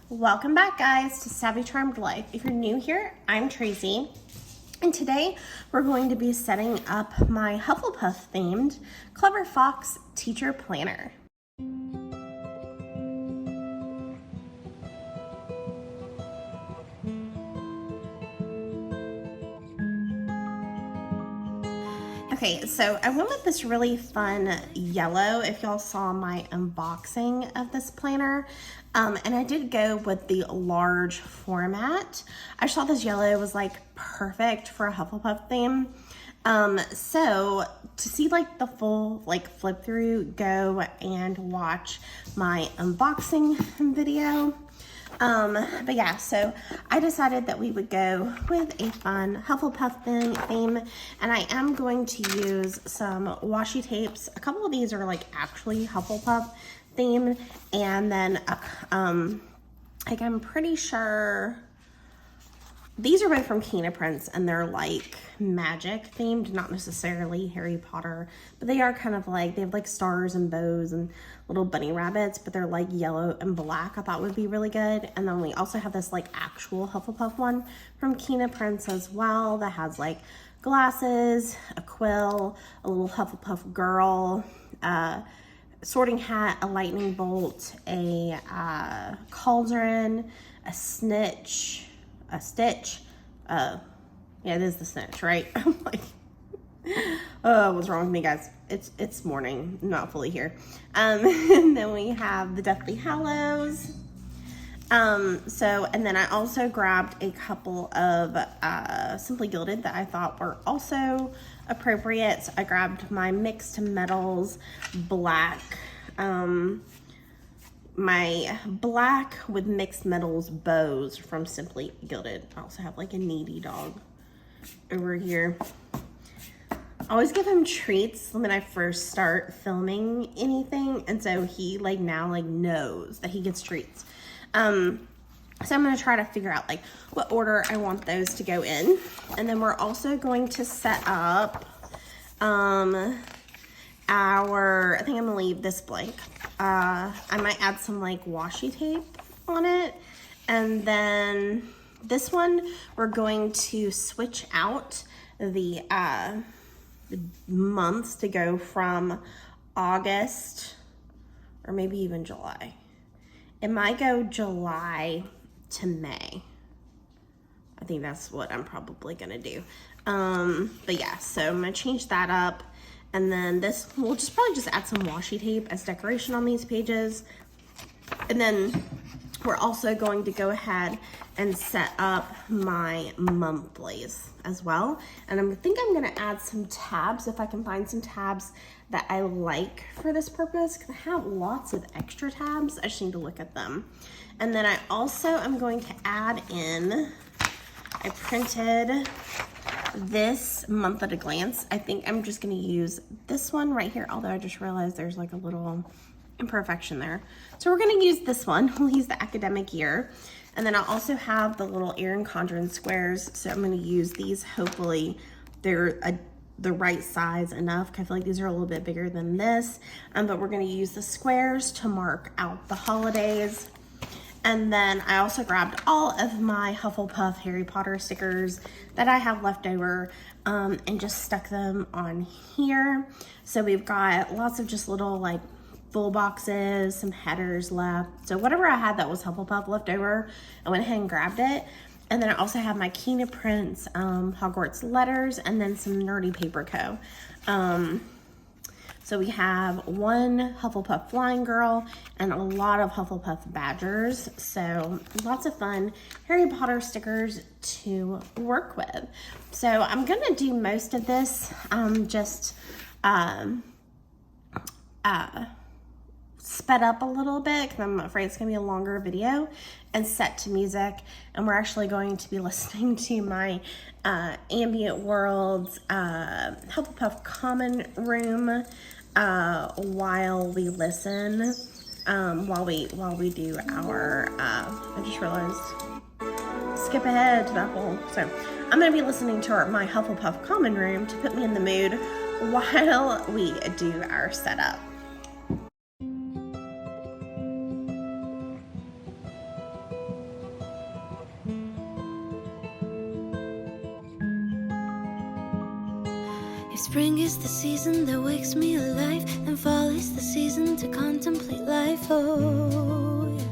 Welcome back, guys, to Savvy Charmed Life. If you're new here, I'm Tracy, and today we're going to be setting up my Hufflepuff themed Clever Fox Teacher Planner. Okay, so I went with this really fun yellow, if y'all saw my unboxing of this planner. And I did go with the large format. I thought this yellow was like perfect for a Hufflepuff theme. So to see like the full like flip through, go and watch my unboxing video. But yeah, so I decided that we would go with a fun Hufflepuff theme, and I am going to use some washi tapes. A couple of these are like actually Hufflepuff themed, and then like I'm pretty sure these are both from Kina Prints, and they're like magic themed, not necessarily Harry Potter, but they are kind of like, they have like stars and bows and little bunny rabbits, but they're like yellow and black. I thought would be really good. And then we also have this like actual Hufflepuff one from Kina Prints as well that has like glasses, a quill, a little Hufflepuff girl, sorting hat, a lightning bolt, a cauldron, a stitch. Yeah, it is the snitch, right? I'm like, oh, what's wrong with me, guys? It's morning, I'm not fully here. And then we have the Deathly Hallows. And then I also grabbed a couple of Simply Gilded that I thought were also appropriate. So I grabbed my mixed metals black, my black with mixed metals bows from Simply Gilded. I also have like a needy dog over here. I always give him treats when I first start filming anything, and so he like now like knows that he gets treats. So I'm gonna try to figure out like what order I want those to go in, and then we're also going to set up I think I'm gonna leave this blank. I might add some like washi tape on it, and then this one we're going to switch out the months to go from August or maybe even July. It might go July to May. I think that's what I'm probably gonna do. But yeah, so I'm gonna change that up. And then this, we'll probably just add some washi tape as decoration on these pages. And then we're also going to go ahead and set up my monthlies as well. And I think I'm gonna add some tabs, if I can find some tabs that I like for this purpose, because I have lots of extra tabs. I just need to look at them. And then I also am going to add in, I printed this month at a glance. I think I'm just gonna use this one right here, although I just realized there's like a little imperfection there. So we're gonna use this one. We'll use the academic year. And then I also have the little Erin Condren squares. So I'm gonna use these. Hopefully they're the right size enough, because I feel like these are a little bit bigger than this. But we're gonna use the squares to mark out the holidays. And then I also grabbed all of my Hufflepuff Harry Potter stickers that I have left over, and just stuck them on here. So we've got lots of just little like full boxes, some headers left. So whatever I had that was Hufflepuff left over, I went ahead and grabbed it. And then I also have my Kina Prints Hogwarts letters, and then some Nerdy Paper Co. So we have one Hufflepuff Flying Girl and a lot of Hufflepuff Badgers. So lots of fun Harry Potter stickers to work with. So I'm gonna do most of this sped up a little bit, because I'm afraid it's gonna be a longer video, and set to music. And we're actually going to be listening to my Ambient Worlds Hufflepuff Common Room while we listen, while we do our I just realized, skip ahead to that whole, so I'm gonna be listening to my Hufflepuff Common Room to put me in the mood while we do our setup. Spring is the season that wakes me alive, and fall is the season to contemplate life. Oh, yeah.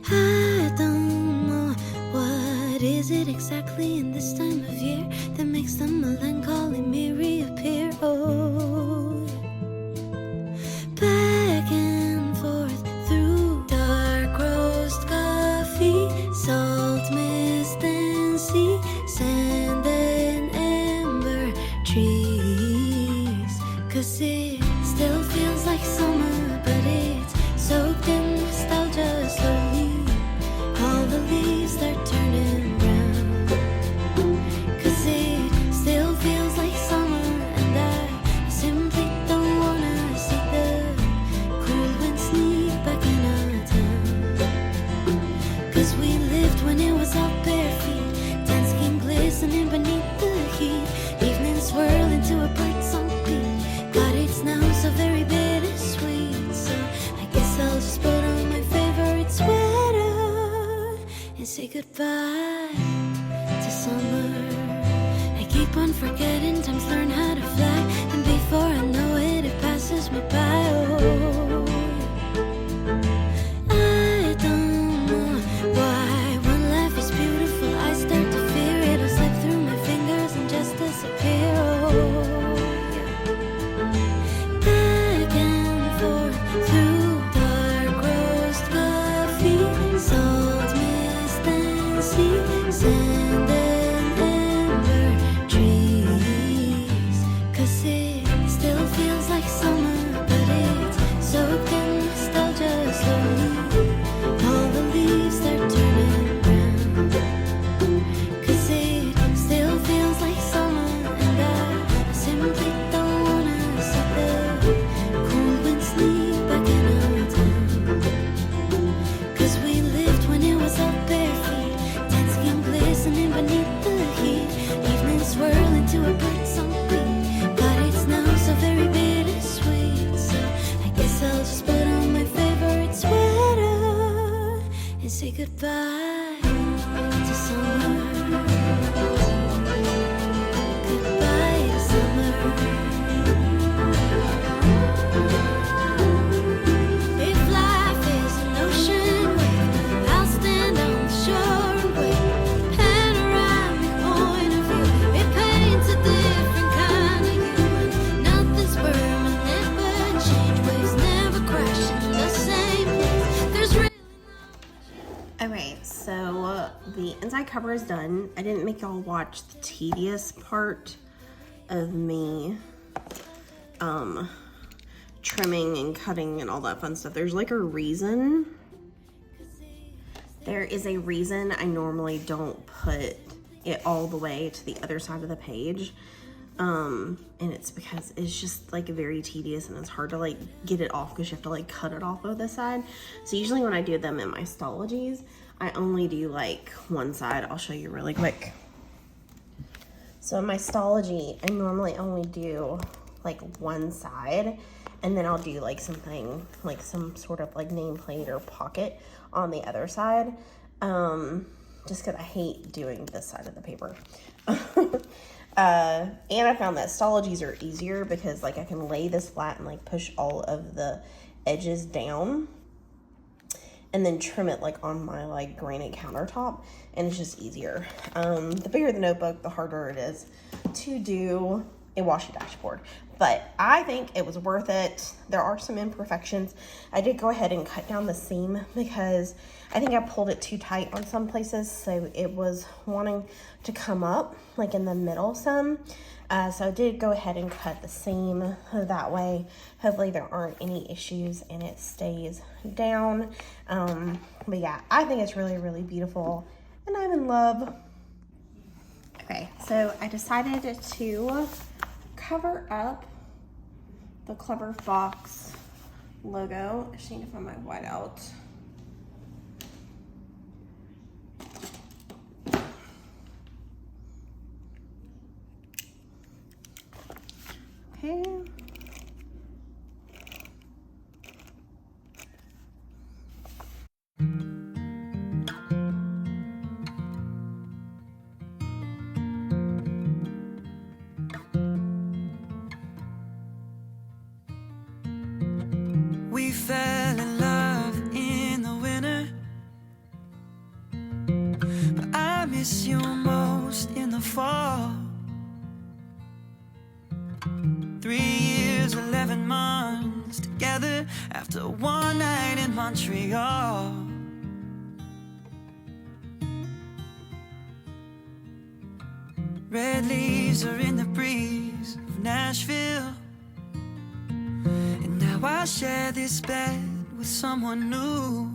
I don't know what is it exactly in this time of year that makes the melancholy me reappear. Oh, yeah. Back and forth through dark roast coffee, salt, mist, and sea, sand and ember trees. 'Cause it still feels like summer, but it's soaked in nostalgia slowly. All the leaves start turning brown. 'Cause it still feels like summer, and I simply don't wanna see the cool wind sneak back in our town. 'Cause we lived when it was all bare feet, tan skin glistening beneath the heat, evening swirl into a bird-song beat. God, it's now so very bittersweet, so I guess I'll just put on my favorite sweater and say goodbye to summer. I keep on forgetting times learn how to fly, and before I know it, it passes me by. Oh, I don't know why when life is beautiful I start to fear it'll slip through my fingers and just disappear. Oh, back and forth through dark roast coffee, salt, mist, and sea, sand and ember trees. 'Cause it still feels like summer, but it's soaked in nostalgia slowly. All the leaves start turning brown. 'Cause it still feels like summer, and I simply don't wanna see the cool wind sneak back in our town. 'Cause we lived when it was all bare feet, tan skin glistening beneath the heat, evening swirl into a bird-song beat. God, it's now so very bittersweet, so I guess I'll just put on my favorite sweater and say goodbye to summer. Goodbye to summer. If life is an ocean wave, I'll stand on the shore and wait. Panoramic point of view, it paints a different kind of you. Nothing's permanent but change, waves never crash in the same place. There's really Okay, so the inside cover is done. I didn't make y'all watch the tedious part of me trimming and cutting and all that fun stuff. There's like a reason. There is a reason I normally don't put it all the way to the other side of the page. And it's because it's just like very tedious and it's hard to like get it off because you have to like cut it off of this side. So usually when I do them in my stologies, I only do like one side. I'll show you really quick. So in my stology, I normally only do like one side, and then I'll do like something like some sort of like nameplate or pocket on the other side. Just because I hate doing this side of the paper. And I found that stologies are easier because like I can lay this flat and like push all of the edges down and then trim it like on my like granite countertop, and it's just easier. The bigger the notebook, the harder it is to do a washi dashboard, but I think it was worth it. There are some imperfections. I did go ahead and cut down the seam because I think I pulled it too tight on some places, so it was wanting to come up like in the middle some. So I did go ahead and cut the seam that way. Hopefully there aren't any issues and it stays down. But yeah, I think it's really, really beautiful and I'm in love. Okay, so I decided to cover up the Clever Fox logo. I just need to find my whiteout. Okay. miss you most in the fall. 3 years, 11 months together after one night in Montreal. Red leaves are in the breeze of Nashville, and now I share this bed with someone new.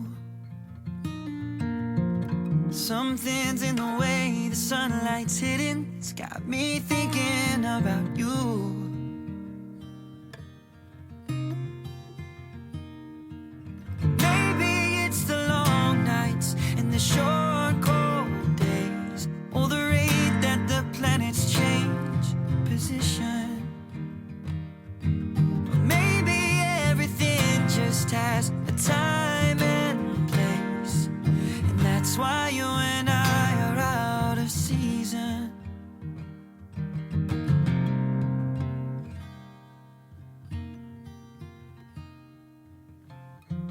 Something's in the way the sunlight's hitting, it's got me thinking about you. Maybe it's the long nights and the short cold days, or the rate that the planets change position. Or maybe everything just has a time and place, and that's why you and I are out of season.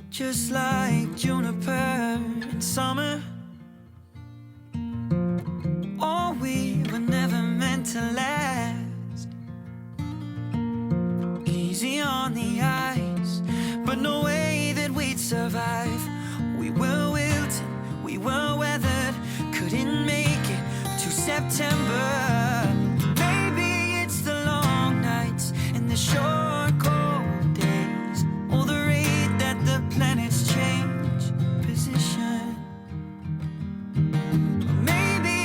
Just like juniper in summer, oh, we were never meant to last. Easy on the ice, but no way that we'd survive. We were wilted, we were weathered, couldn't make it to September. Maybe it's the long nights and the short cold days, or the rate that the planets change position. Or maybe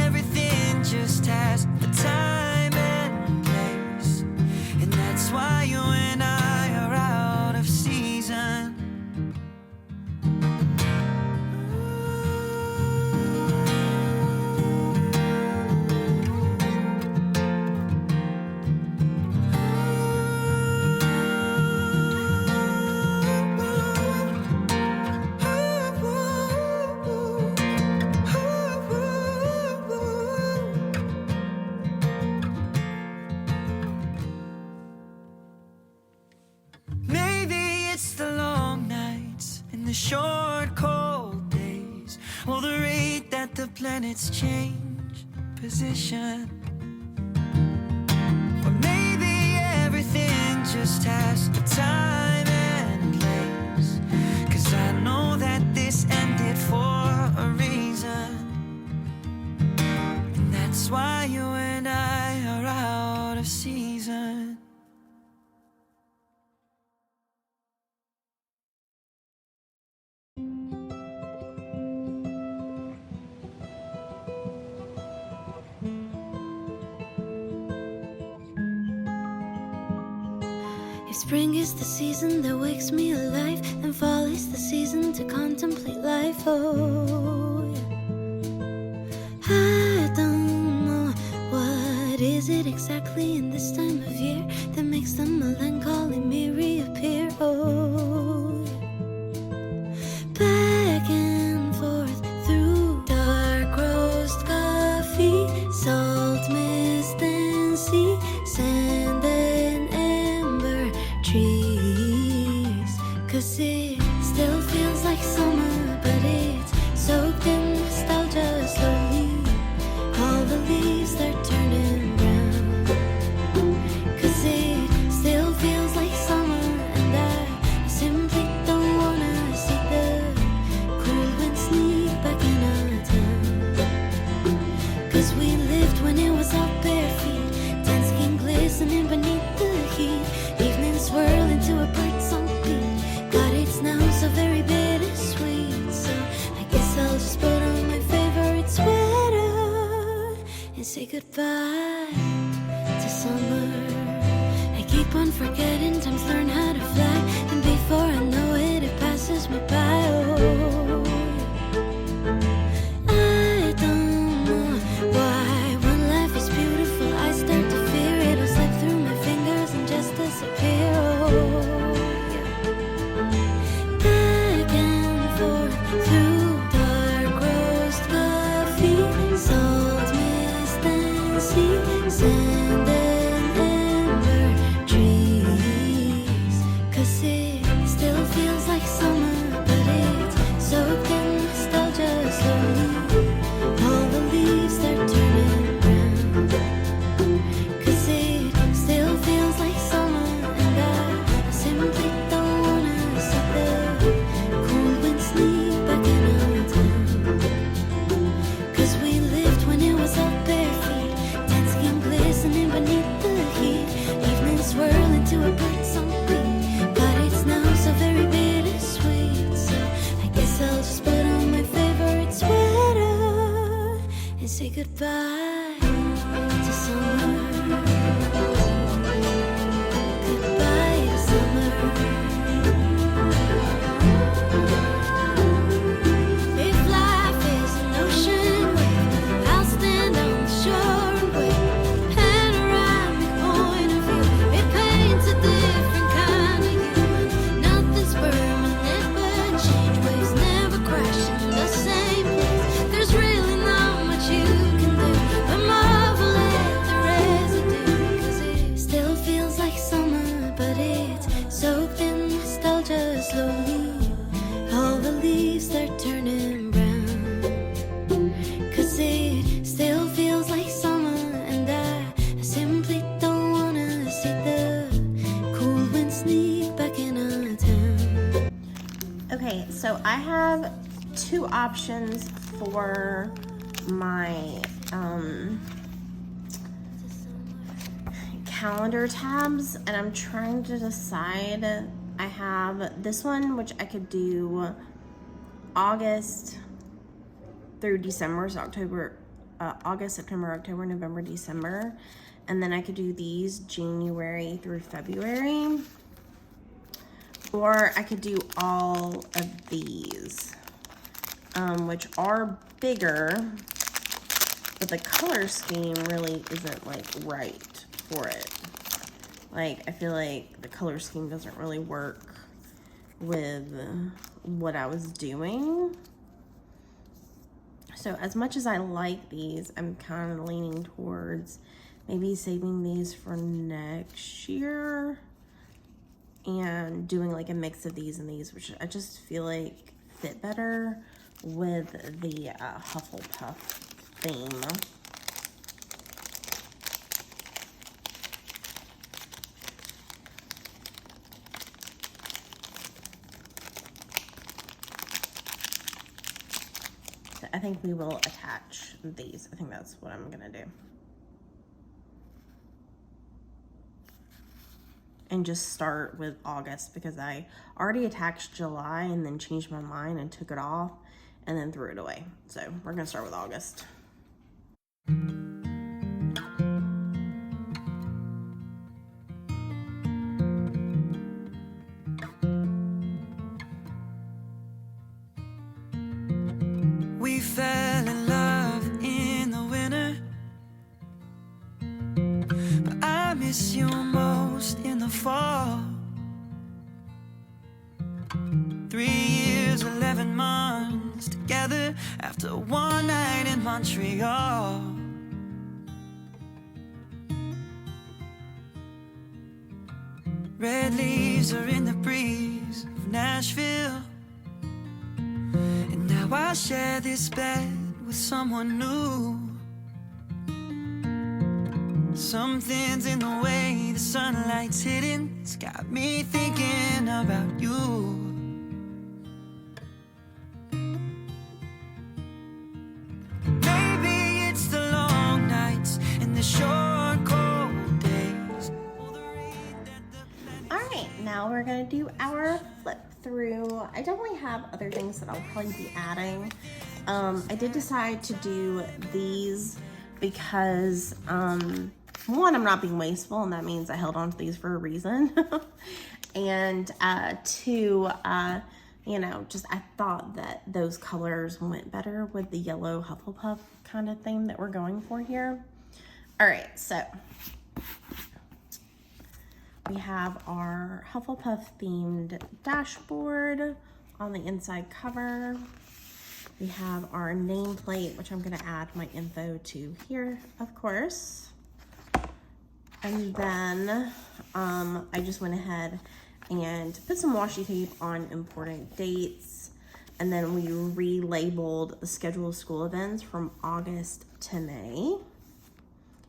everything just has a time and place, and that's why you and I are out of season. Maybe it's the long nights and the short cold days, or the rate that the planets change position. Or maybe everything just has a time and place, 'cause I know that this ended for a reason, and that's why you and I are out of season. If spring is the season that wakes me alive, then fall is the season to contemplate life. Oh, yeah. I don't know what is it exactly in this time of year that makes the melancholy me reappear. Oh, yeah. Back and forth through dark roast coffee, salt, mist, and sea, sand and ember trees. 'Cause it still feels like summer, but it's soaked in nostalgia slowly. All the leaves, they're turning brown. 'Cause it still feels like summer, and I simply don't wanna see the cool wind sneak back in our town. 'Cause we lived when it was all bare feet, tan skin glistening beneath the heat, evening swirl into a bird song beat. God, it's now so very bittersweet. So I guess I'll just put on my favorite sweater and say goodbye to summer. I keep on forgetting times learn how to fly, and before I know it, it passes me by. Oh, I don't know why when life is beautiful I start to fear it'll slip through my fingers and just disappear. Oh, yeah. Back and forth through dark roast coffee, salt, mist, and sea, sand and ember trees. goodbye to summer. Goodbye to summer. If life is an ocean wave, I'll stand on the shore and wait. Panoramic point of view, it paints a different kind of you. Nothing's permanent but change, waves never crashing in the same place. There's really not much you can do but marvel at the residue, 'cause it still feels like summer, but it's soaked in nostalgia slowly. All the leaves start turning brown, 'cause it still feels like summer, and I simply don't wanna see the cool wind sneak back in our town. Okay, so I have two options for my calendar tabs, and I'm trying to decide. I have this one, which I could do August through December, so August, September, October, November, December, and then I could do these January through February, or I could do all of these, which are bigger, but the color scheme really isn't like right for it. Like, I feel like the color scheme doesn't really work with what I was doing. So as much as I like these, I'm kind of leaning towards maybe saving these for next year and doing like a mix of these and these, which I just feel like fit better with the Hufflepuff theme. I think we will attach these. I think that's what I'm gonna do. And just start with August, because I already attached July and then changed my mind and took it off and then threw it away. So we're gonna start with August. We fell in love in the winter, but I miss you most in the fall. 3 years, 11 months together after one night in Montreal. Red leaves are in the breeze of Nashville, and now I share this bed with someone new. Something's in the way the sunlight's hitting, it's got me thinking about you. Maybe it's the long nights and the short cold days. All right, now we're gonna do our flip through. I definitely have other things that I'll probably be adding. I did decide to do these because one, I'm not being wasteful, and that means I held on to these for a reason. And two, you know, just I thought that those colors went better with the yellow Hufflepuff kind of theme that we're going for here. All right, so we have our Hufflepuff themed dashboard on the inside cover. We have our nameplate, which I'm gonna add my info to here, of course. And then I just went ahead and put some washi tape on important dates. And then we relabeled the schedule of school events from August to May.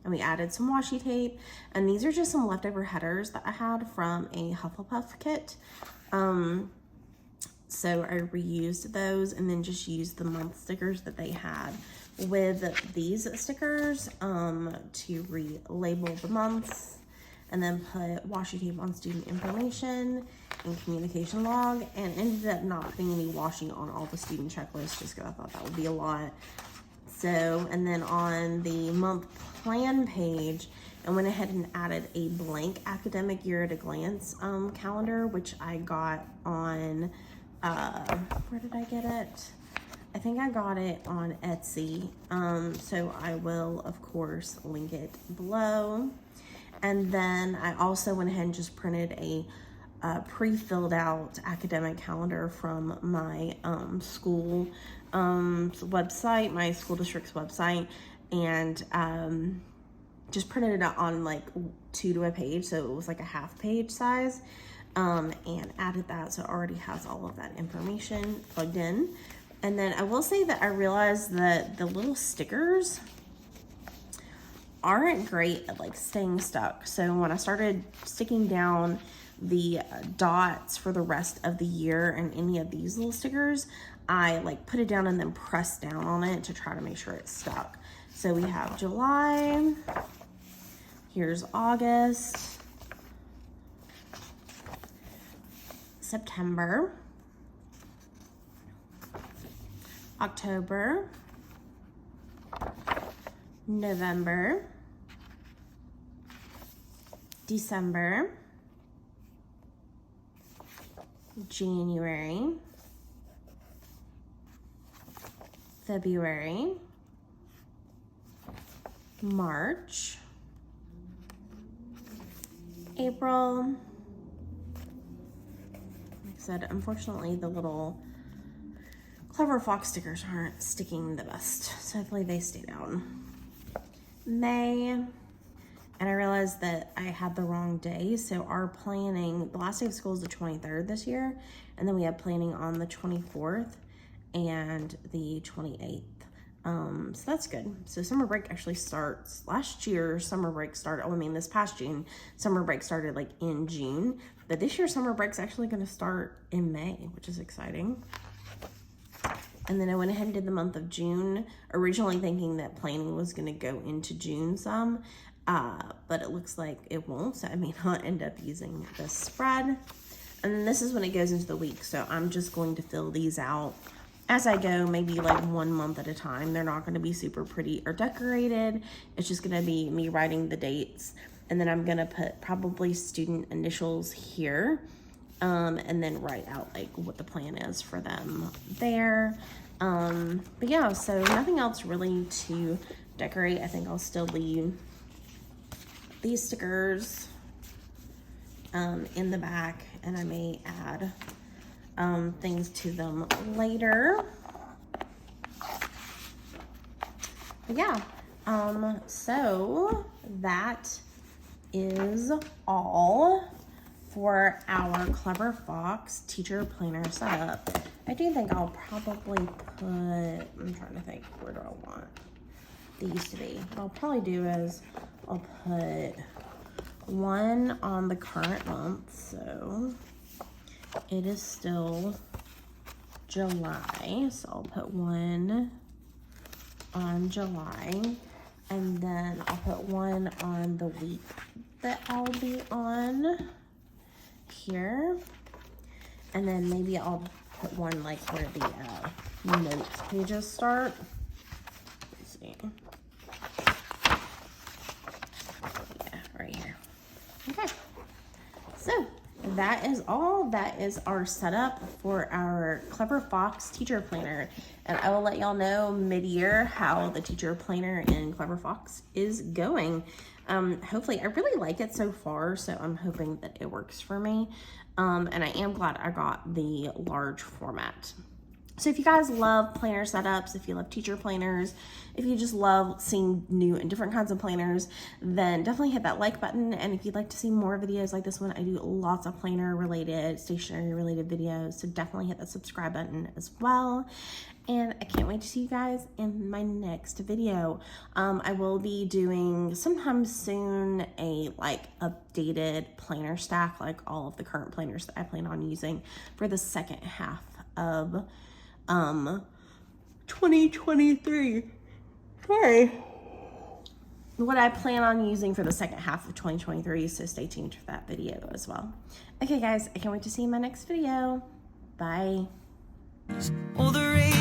And we added some washi tape. And these are just some leftover headers that I had from a Hufflepuff kit. So I reused those and then just used the month stickers that they had with these stickers to relabel the months, and then put washi tape on student information and communication log, and ended up not putting any washi on all the student checklists just because I thought that would be a lot. So, and then on the month plan page, I went ahead and added a blank academic year at a glance calendar, which I got on, where did I get it? I think I got it on Etsy. So I will, of course, link it below. And then I also went ahead and just printed a pre-filled out academic calendar from my school website, my school district's website, and just printed it out on like 2 to a page, so it was like a half page size, and added that, so it already has all of that information plugged in. And then I will say that I realized that the little stickers aren't great at like staying stuck. So when I started sticking down the dots for the rest of the year and any of these little stickers, I like put it down and then pressed down on it to try to make sure it's stuck. So we have July, here's August, September, October, November, December, January, February, March, April. Like I said, unfortunately, the little Clever Fox stickers aren't sticking the best, so hopefully they stay down. May, and I realized that I had the wrong day, so our planning, the last day of school is the 23rd this year, and then we have planning on the 24th and the 28th. So that's good. So summer break actually starts, last year summer break started, this past June, summer break started like in June, but this year summer break's actually gonna start in May, which is exciting. And then I went ahead and did the month of June, originally thinking that planning was gonna go into June some, but it looks like it won't, so I may not end up using this spread. And then this is when it goes into the week, so I'm just going to fill these out as I go, maybe like 1 month at a time. They're not gonna be super pretty or decorated. It's just gonna be me writing the dates, and then I'm gonna put probably student initials here, and then write out like what the plan is for them there. But yeah, so nothing else really to decorate. I think I'll still leave these stickers in the back, and I may add things to them later. But yeah, so that is all for our Clever Fox teacher planner setup. I do think I'll probably put, I'm trying to think, where do I want these to be? What I'll probably do is I'll put one on the current month, so it is still July, so I'll put one on July, and then I'll put one on the week that I'll be on here, and then maybe I'll put one like where the notes pages start. Let's see. Yeah, right here. Okay, so that is all. That is our setup for our Clever Fox teacher planner, and I will let y'all know mid-year how the teacher planner in Clever Fox is going. Hopefully, I really like it so far, so I'm hoping that it works for me, and I am glad I got the large format. So if you guys love planner setups, if you love teacher planners, if you just love seeing new and different kinds of planners, then definitely hit that like button. And if you'd like to see more videos like this one, I do lots of planner related, stationery related videos. So definitely hit that subscribe button as well. And I can't wait to see you guys in my next video. I will be doing sometime soon a updated planner stack, like all of the current planners that I plan on using for the second half of 2023. Sorry. What I plan on using for the second half of 2023, so stay tuned for that video as well. Okay guys, I can't wait to see you in my next video. Bye. All the